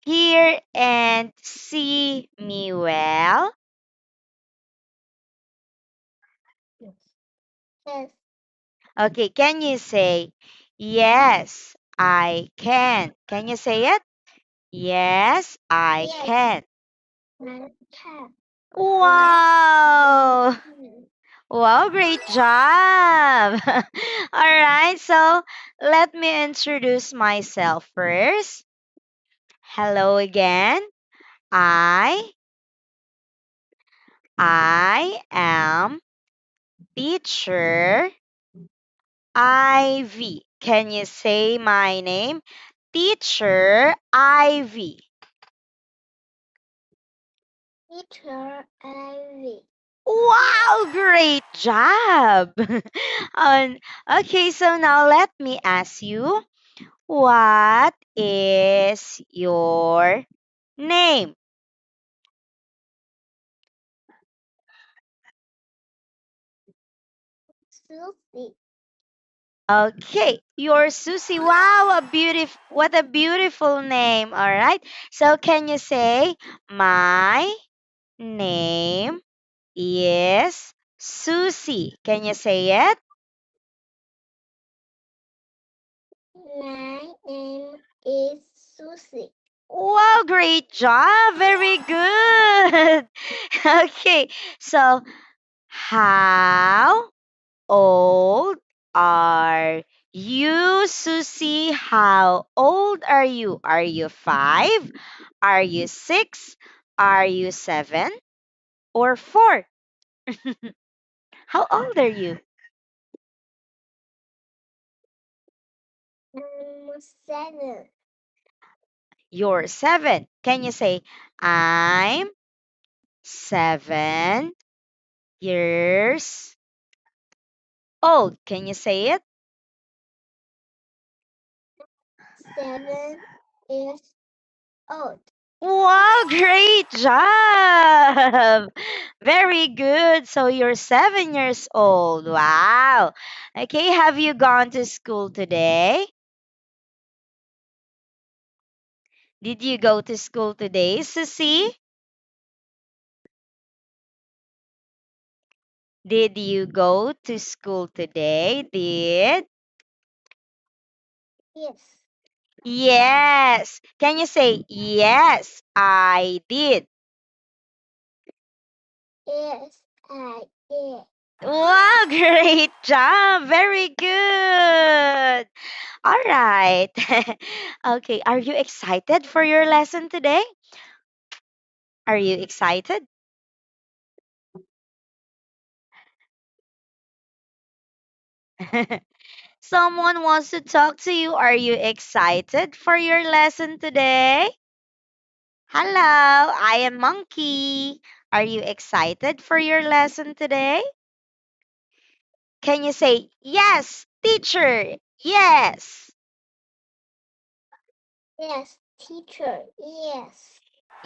hear and see me well? Yes. Okay, can you say, yes, I can? Can you say it? Yes, I Yes. can. I can. Wow! Wow, great job! All right, so let me introduce myself first. Hello again. I I am teacher Ivy. Can you say my name? Teacher Ivy. Teacher Ivy. Wow, great job. um, okay, so now let me ask you, what is your name? Susie. Okay, you're Susie. Wow, what a beautiful name. All right. So can you say my name is Susie? Can you say it? My name is Susie. Wow, great job. Very good. Okay. So, how old are you, Susie? How old are you? Are you 5? Are you 6? Are you 7? Or 4? How old are you? I'm 7. You're 7. Can you say, I'm 7 years old? Can you say it? 7 years old. Wow, great job! Very good. So you're 7 years old. Wow. Okay, have you gone to school today? Did you go to school today, Susie? Did you go to school today? Did? Yes. Yes. Can you say, yes, I did? Yes, I did. Wow, great job. Very good. All right. Okay, are you excited for your lesson today? Are you excited? Someone wants to talk to you. Are you excited for your lesson today? Hello, I am Monkey. Are you excited for your lesson today? Can you say, yes, teacher? Yes. Yes, teacher. Yes.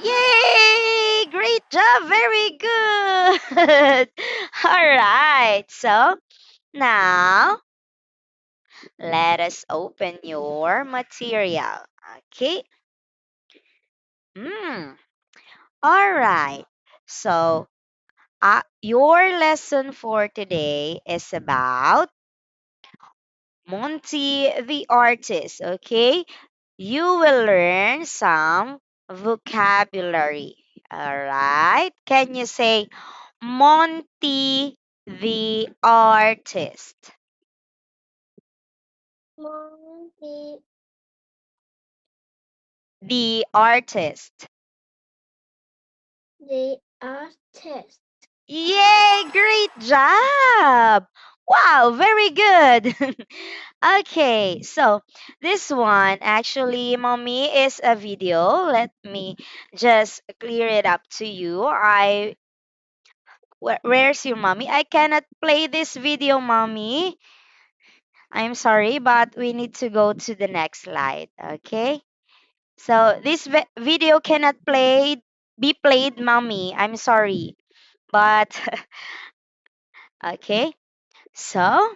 Yay! Great job. Very good. All right. So now let us open your material. Okay. Mm. All right. So your lesson for today is about Monty the artist. Okay. You will learn some vocabulary. All right. Can you say Monty the artist? Mommy, The artist. the artist. Yay, great job. Wow, very good. Okay, so this one actually, mommy, is a video. Let me just clear it up to you. Where's your mommy? I cannot play this video, mommy. I'm sorry, but we need to go to the next slide. Okay. So this video cannot be played, mommy. I'm sorry, but okay. So,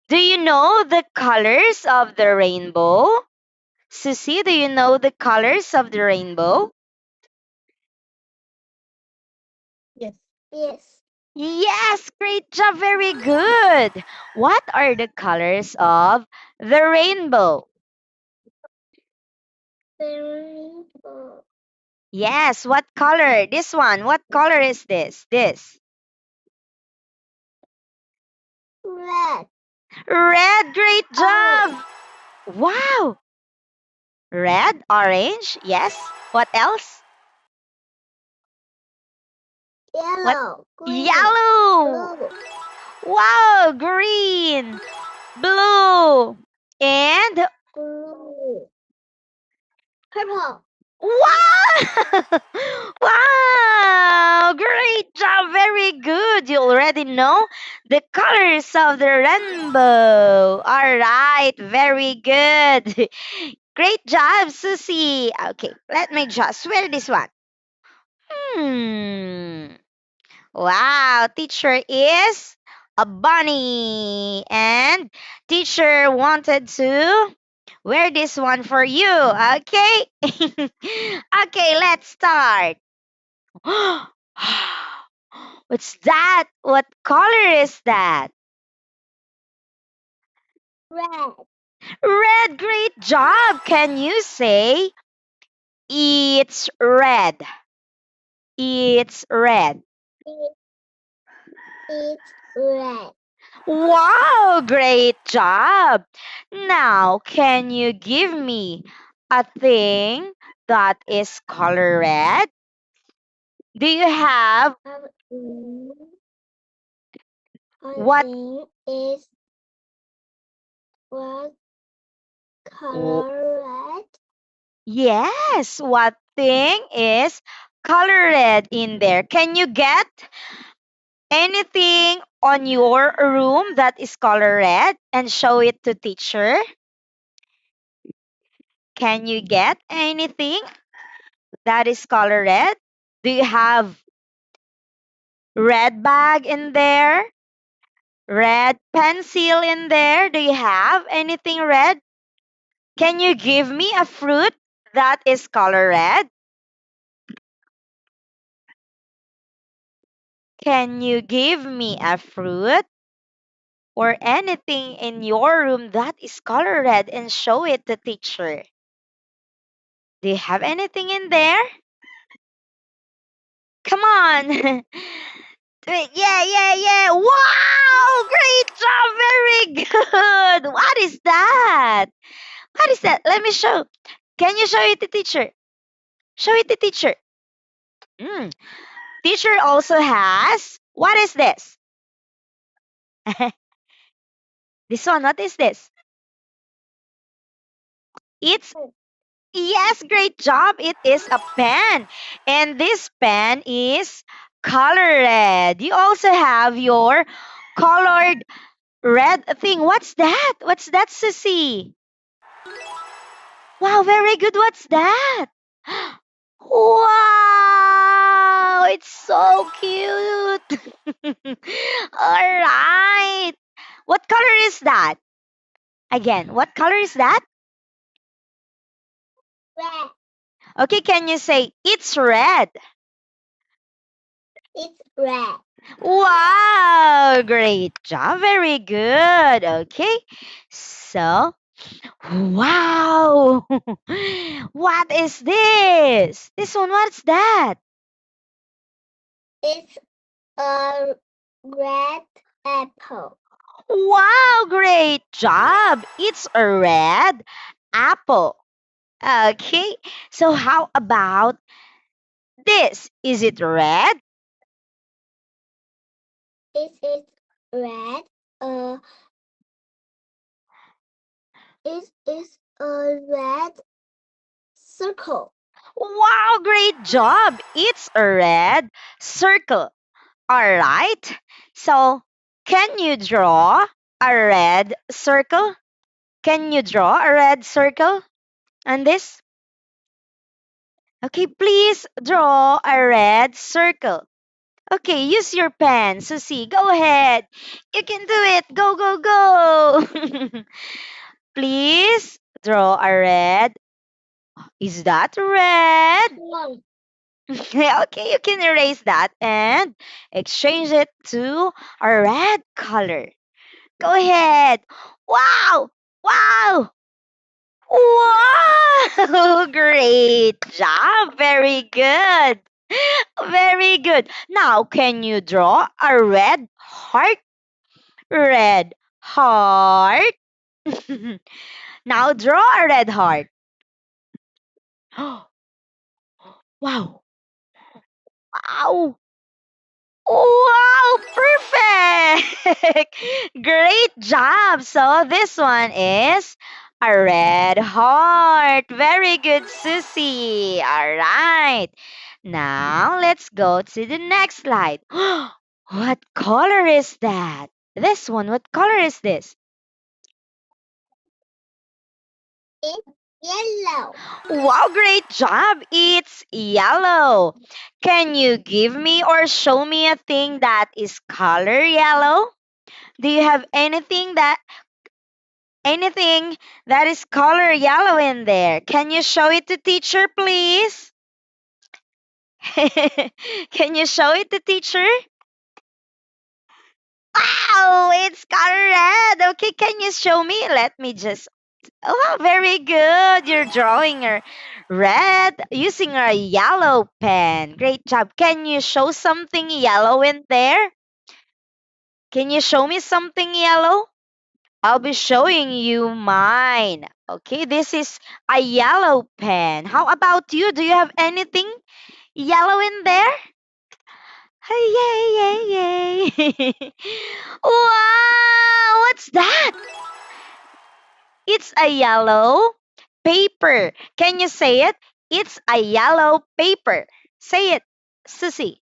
do you know the colors of the rainbow? Susie, do you know the colors of the rainbow? Yes. Yes. Yes, great job, very good. What are the colors of the rainbow? The rainbow. Yes, what color? This one, what color is this? This. Red. Red, great Orange. job. Wow. Red, orange, yes. What else? What? Yellow. Green. Yellow. Blue. Wow, green, blue, and Blue. Purple. wow! Wow! Great job, very good. You already know the colors of the rainbow. All right, very good. Great job, Susie. Okay, let me just wear this one. Hmm. Wow, teacher is a bunny. And teacher wanted to wear this one for you. Okay? Okay, let's start. What's that? What color is that? Red. Red, great job. Can you say it's red? It's red. It, it's red. Wow, great job. Now, can you give me a thing that is color red? Do you have Um, I what? think is what w- color red? Yes, what thing is color red in there? Can you get anything on your room that is color red and show it to teacher? Can you get anything that is color red? Do you have red bag in there? Red pencil in there? Do you have anything red? Can you give me a fruit that is color red? Can you give me a fruit or anything in your room that is color red and show it to teacher? Do you have anything in there? Come on. Wait, yeah, yeah, yeah. Wow! Great job. Very good. What is that? What is that? Let me show. Can you show it to teacher? Show it to teacher. Mm. Teacher also has. What is this? This one. What is this? It's yes, great job. It is a pen. And this pen is color red. You also have your colored red thing. What's that? What's that, Susie? Wow, very good. What's that? Wow, it's so cute. All right. What color is that? Again, what color is that? Red. Okay, can you say it's red? It's red. Wow, great job. Very good. Okay. So, wow. What is this? This one, what's that? It's a red apple. Wow, great job. It's a red apple. Okay. So, how about this? Is it red? It is red. Uh, it is a red circle. Wow, great job. It's a red circle. All right. So, can you draw a red circle? Can you draw a red circle on this? Okay, please draw a red circle. Okay, use your pen, Susie. Go ahead. You can do it. Go, go, go. Please Draw a red. Is that red? No. Okay, you can erase that and exchange it to a red color. Go ahead. Wow! Wow! Wow! Great job. Very good. Very good. Now, can you draw a red heart? Red heart. Now, draw a red heart. Wow. Wow. Wow, perfect! Great job. So this one is a red heart. Very good, Susie. All right. Now let's go to the next slide. What color is that? This one, what color is this? It's yellow. Wow, great job. It's yellow. Can you give me or show me a thing that is color yellow? Do you have anything that is color yellow in there? Can you show it to teacher, please? Can you show it to teacher? Wow, it's color red. Okay, can you show me? Let me just. Oh, wow, very good. You're drawing a red using a yellow pen. Great job. Can you show something yellow in there? Can you show me something yellow? I'll be showing you mine. Okay, this is a yellow pen. How about you? Do you have anything yellow in there? Hey, yay, yay, yay. Wow, what's that? It's a yellow paper. Can you say it? It's a yellow paper. Say it, Susie.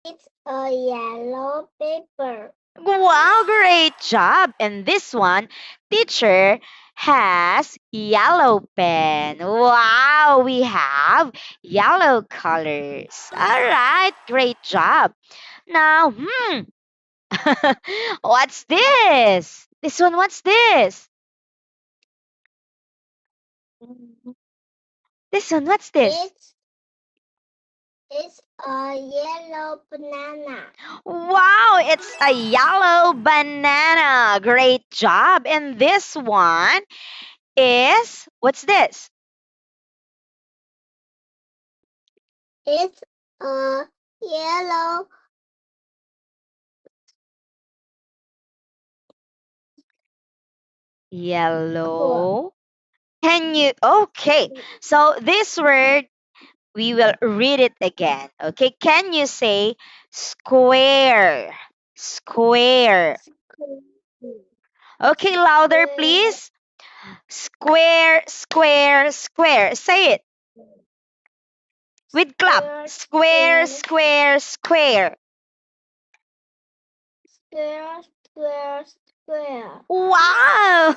It's a yellow paper. Wow, great job. And this one, teacher has yellow pen. Wow, we have yellow colors. All right, great job. Now, what's this? This one, what's this? This one, what's this? It's a yellow banana. Wow, it's a yellow banana. Great job. And this one is, what's this? It's a yellow Yellow. Can you, okay. So this word, we will read it again. Okay, can you say square? Square. square. Okay, louder, please. Square, square, square. Say it with clap. Square, square, square. Square, square, square. Wow!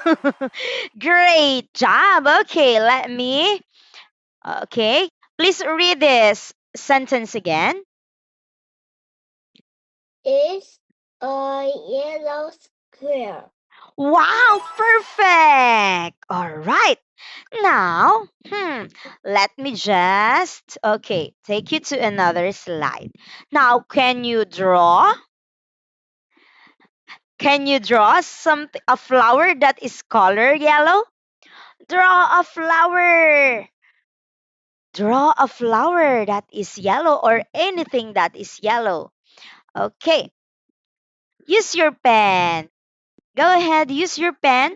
Great job. Okay, let me. Okay, please read this sentence again. It's a yellow square. Wow, perfect. All right. Now, let me just, okay, take you to another slide. Now, can you draw something, a flower that is color yellow? Draw a flower. Draw a flower that is yellow or anything that is yellow. Okay, use your pen. Go ahead, use your pen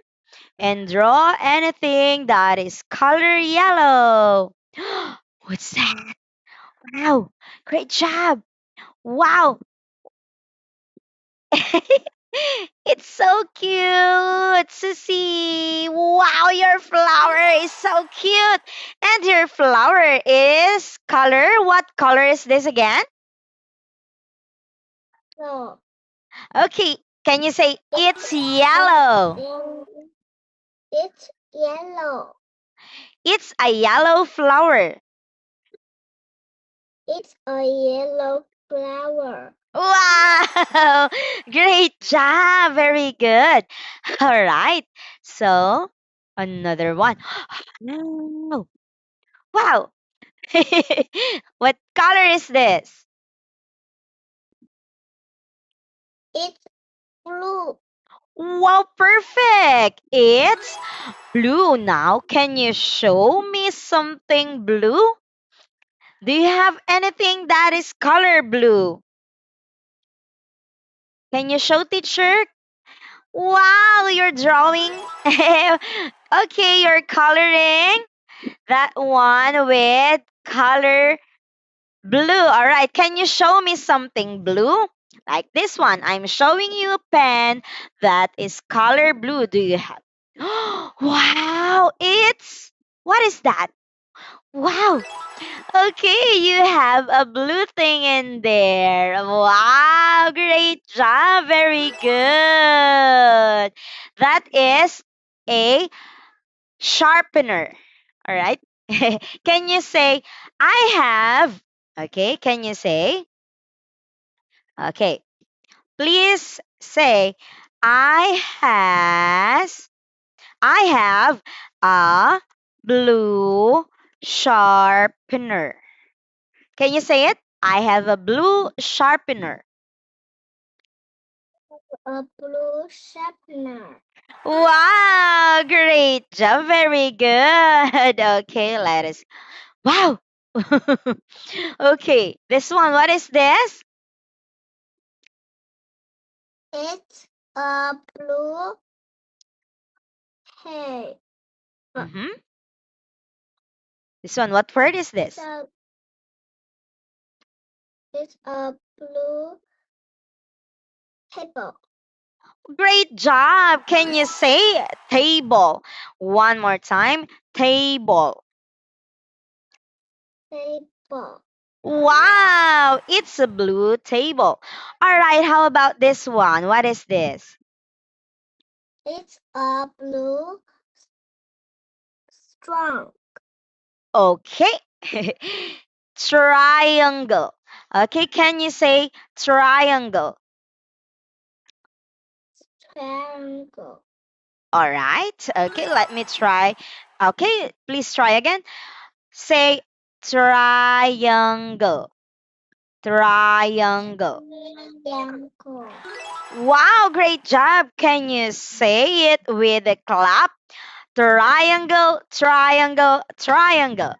and draw anything that is color yellow. What's that? Wow, great job. Wow. It's so cute, Susie. Wow, your flower is so cute. And your flower is color. What color is this again? So Okay, can you say it's yellow? it's yellow. It's a yellow flower. It's a yellow flower. Wow! Great job. Very good. All right. So, Another one. No. Wow. What color is this? It's blue. Wow, perfect. It's blue now. Can you show me something blue? Do you have anything that is color blue? Can you show teacher? Wow, you're drawing. Okay, you're coloring that one with color blue. All right. Can you show me something blue? Like this one. I'm showing you a pen that is color blue. Do you have? Wow, it's what is that? Wow. Okay, you have a blue thing in there. Wow, great job. Very good. That is a sharpener. All right. Can you say, I have? Okay, can you say? Okay, please say, I has, I have a blue sharpener. Can you say it? I have a blue sharpener. A blue sharpener. Wow, great job. Very good. Okay, let us. Wow. Okay, this one, what is this? It's a blue hay. Mm-hmm. This one, what word is It's this? a it's a blue table. Great job. Can you say table? One more time. Table. Table. Wow, it's a blue table. All right, how about this one? What is this? It's a blue strong. Okay. Triangle. Okay, can you say triangle? Triangle. All right. Okay, let me try. Okay, please try again. Say triangle. Triangle. Triangle. Wow, great job. Can you say it with a clap? Triangle, triangle, triangle.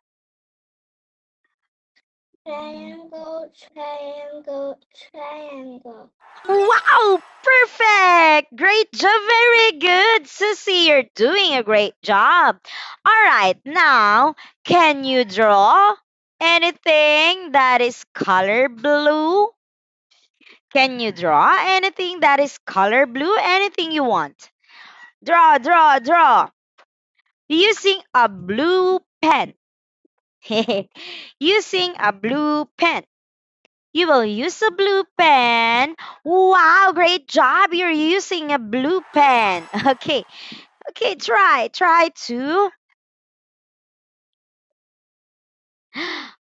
Triangle. Triangle. Triangle. Wow, perfect. Great job. Very good. Susie, you're doing a great job. All right, now, can you draw anything that is color blue? Can you draw anything that is color blue? Anything you want. Draw, draw, draw. Using a blue pen. Using a blue pen. You will use a blue pen. Wow, great job. You're using a blue pen. Okay. Okay, try. Try to.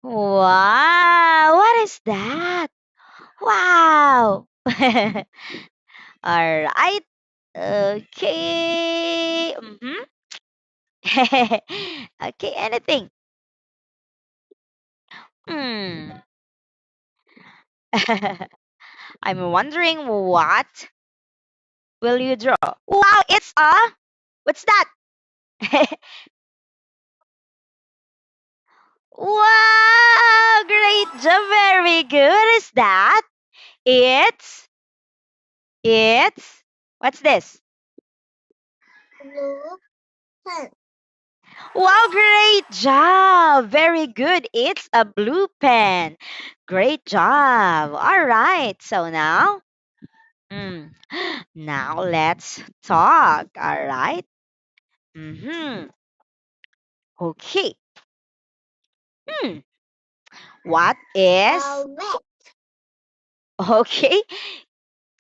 Wow, what is that? Wow. All right. Okay. Okay, anything. Hmm. I'm wondering what will you draw? Wow, it's a what's that? Wow, great job, very good. Is that? It's what's this? Blue pen. Wow, great job. Very good. It's a blue pen. Great job. All right. So now, mm, now let's talk. All right. Mm-hmm. Okay. Hmm. What is Red. okay?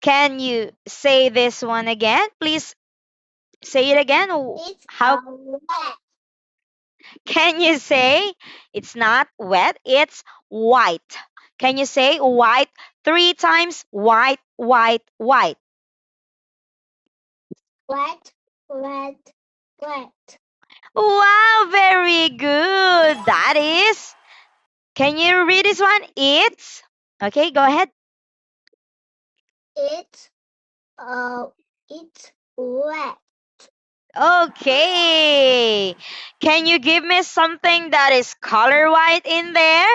Can you say this one again? Please say it again. It's How red. can you say it's not wet? It's white. Can you say white three times? White, white, white. Red. Red. Red. Wow, very good. That is. Can you read this one? Okay, go ahead. It's uh it's wet. Okay. Can you give me something that is color white in there?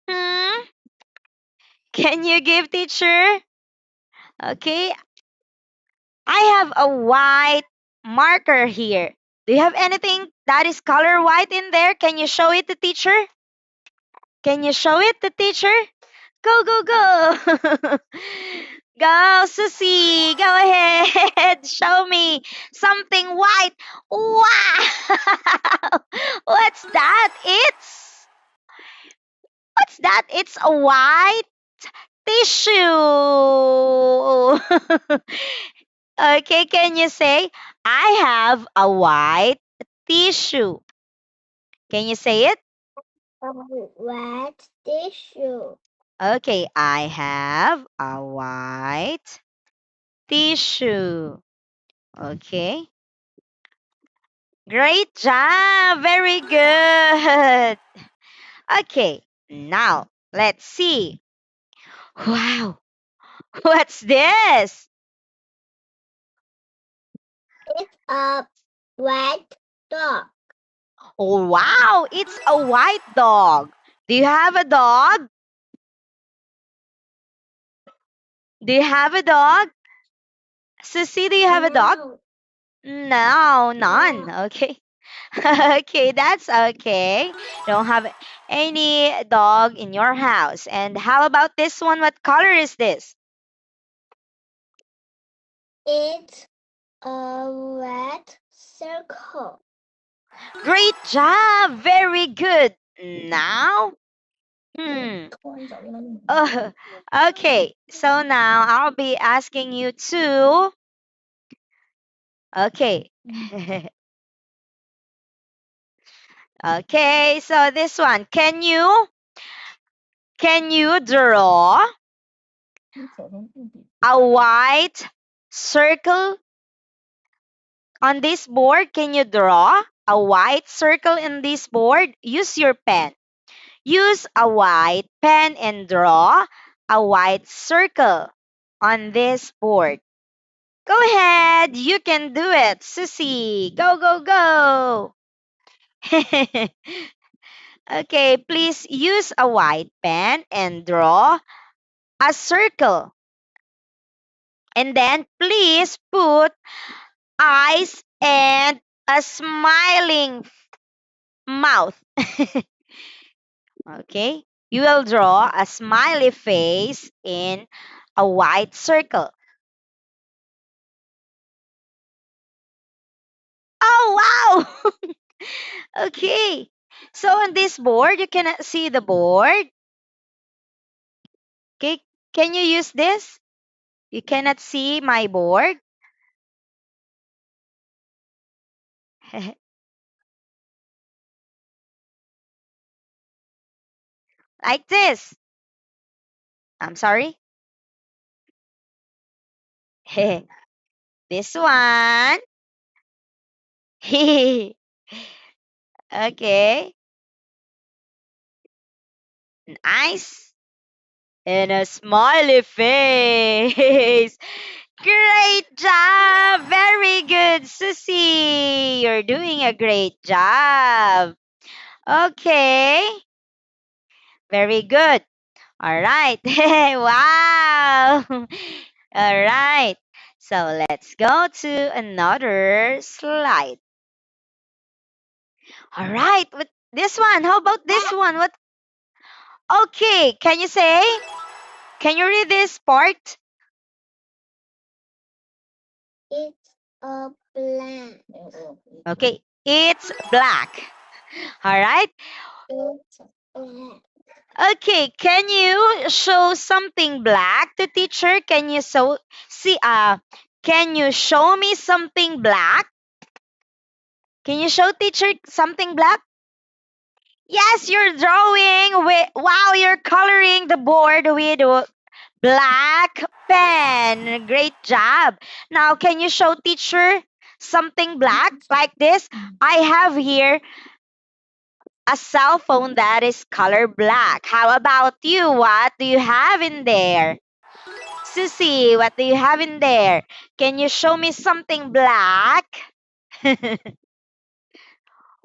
Hmm? Can you give teacher? Okay. I have a white marker here. Do you have anything that is color white in there? Can you show it to teacher? Can you show it to teacher? Go, go, go. Go, Susie. Go ahead. Show me something white. Wow. What's that? What's that? It's a white tissue. Okay, can you say, I have a white tissue? Can you say it? A wet tissue. Okay, I have a white tissue. Okay, great job. Very good. Okay, now let's see. Wow, what's this? It's a wet dog. Oh, wow, it's a white dog. Do you have a dog? Do you have a dog? Susie, do you have a dog? No, No, none. no. Okay. Okay, that's okay. Don't have any dog in your house. And how about this one? What color is this? It's a wet circle. Great job. Very good. Now, hmm. Oh, okay. So now I'll be asking you to. Okay. Okay. So this one, can you draw a white circle on this board? Can you draw a white circle in this board? Use your pen. Use a white pen and draw a white circle on this board. Go ahead. You can do it, Susie. Go, go, go. Okay, please use a white pen and draw a circle. And then please put eyes and a smiling mouth. Okay, you will draw a smiley face in a white circle. Oh, wow! Okay, so on this board, you cannot see the board. Okay, can you use this? You cannot see my board. Like this. I'm sorry. This one. Okay, nice. And a smiley face. Great job! Very good, Susie. You're doing a great job. Okay, very good. All right. Wow. All right. So let's go to another slide. All right. With this one, how about this one? What? Okay. Can you read this part? It's a blank. Okay. It's black. All right. It's black. Okay, can you show something black to teacher? Can you show me something black? Can you show teacher something black? Yes, you're drawing with wow, you're coloring the board with black pen. Great job. Now, can you show teacher something black like this. I have here a cell phone that is color black. How about you? What do you have in there? Susie, what do you have in there? Can you show me something black?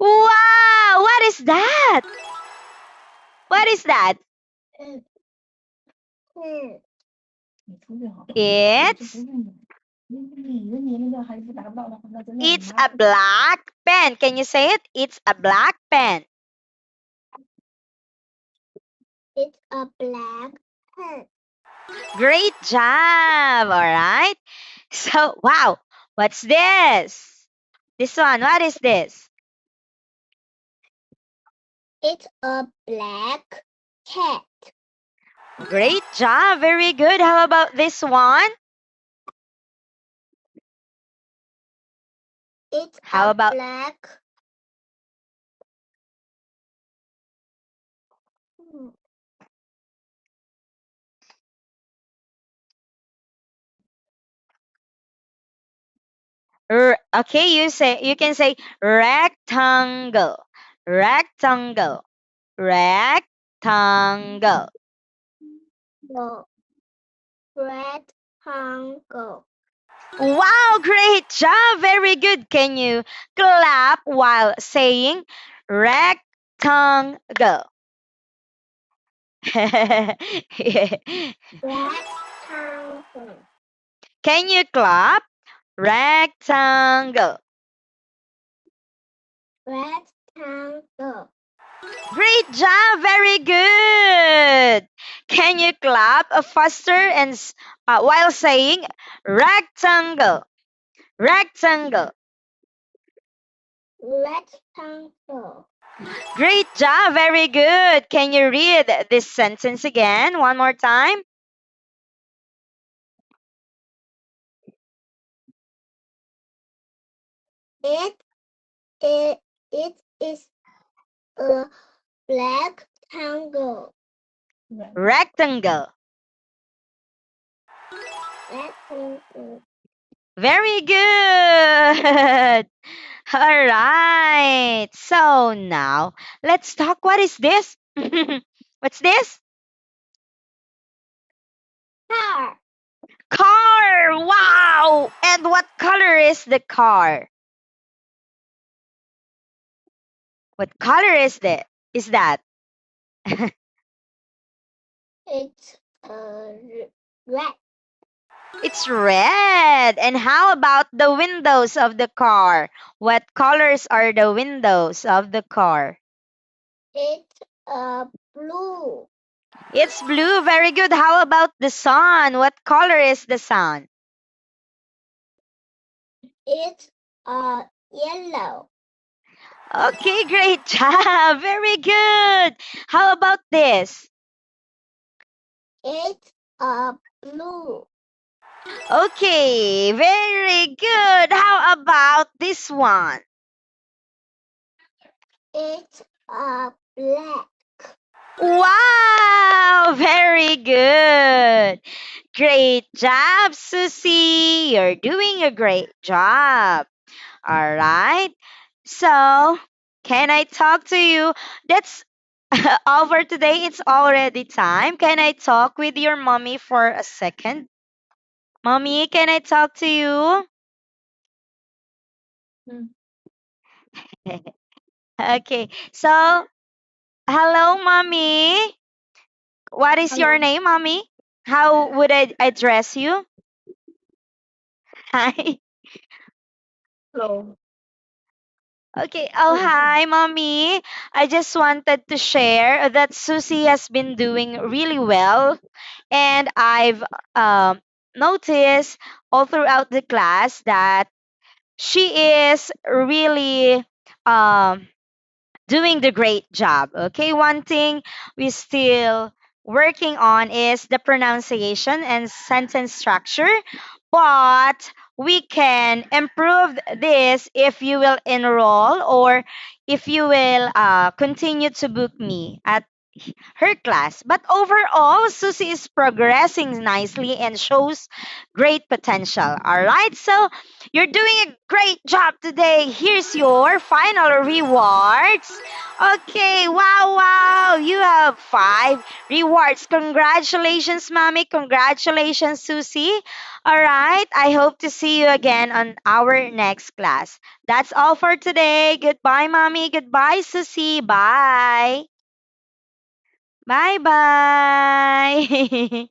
Wow, what is that? What is that? It's it's a black pen. Can you say it? It's a black pen. It's a black pen. Great job. All right. So, wow. What's this? This one, what is this? It's a black cat. Great job. Very good. How about this one? It's How a about black. okay, you can say rectangle. Rectangle. Rectangle. No. Rectangle. Wow, great job. Very good. Can you clap while saying rectangle? Rectangle. Can you clap? Rectangle. Rectangle. Great job. Very good. Can you clap faster and while saying rectangle? Rectangle. Rectangle. Great job. Very good. Can you read this sentence again one more time? It it is a black tangle. Rectangle. Rectangle. Very good. All right. So now let's talk. What is this? What's this? Car. Car. Wow. And what color is the car? What color is that? It's red. It's red. And how about the windows of the car? What colors are the windows of the car? It's blue. It's blue. Very good. How about the sun? What color is the sun? It's yellow. Okay, great job. Very good. How about this? It's blue. Okay, very good. How about this one? It's black. Wow, very good. Great job, Susie. You're doing a great job. All right. So, can I talk to you? That's all for today. It's already time. Can I talk with your mommy for a second? Mommy, can I talk to you? Okay. So, hello, mommy. What is your Hello. name, mommy? How would I address you? Hi. Hello. Okay. Oh, hi, mommy. I just wanted to share that Susie has been doing really well, and I've noticed all throughout the class that she is really um, doing the great job. Okay, one thing we still working on is the pronunciation and sentence structure, but we can improve this if you will enroll or if you will continue to book me at her class. But overall, Susie is progressing nicely and shows great potential. All right, so you're doing a great job today. Here's your final rewards. Okay, wow, wow. You have 5 rewards. Congratulations, Mommy. Congratulations, Susie. All right, I hope to see you again on our next class. That's all for today. Goodbye, Mommy. Goodbye, Susie. Bye. Bye bye.